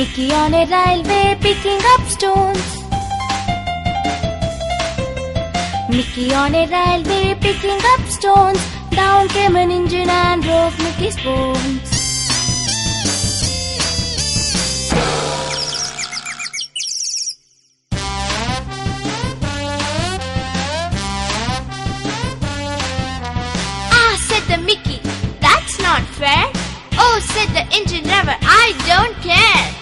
Mickey on a railway picking up stones. Mickey on a railway picking up stones. Down came an engine and broke Mickey's bones. Ah, said the Mickey, that's not fair. Oh, said the engine driver, I don't care.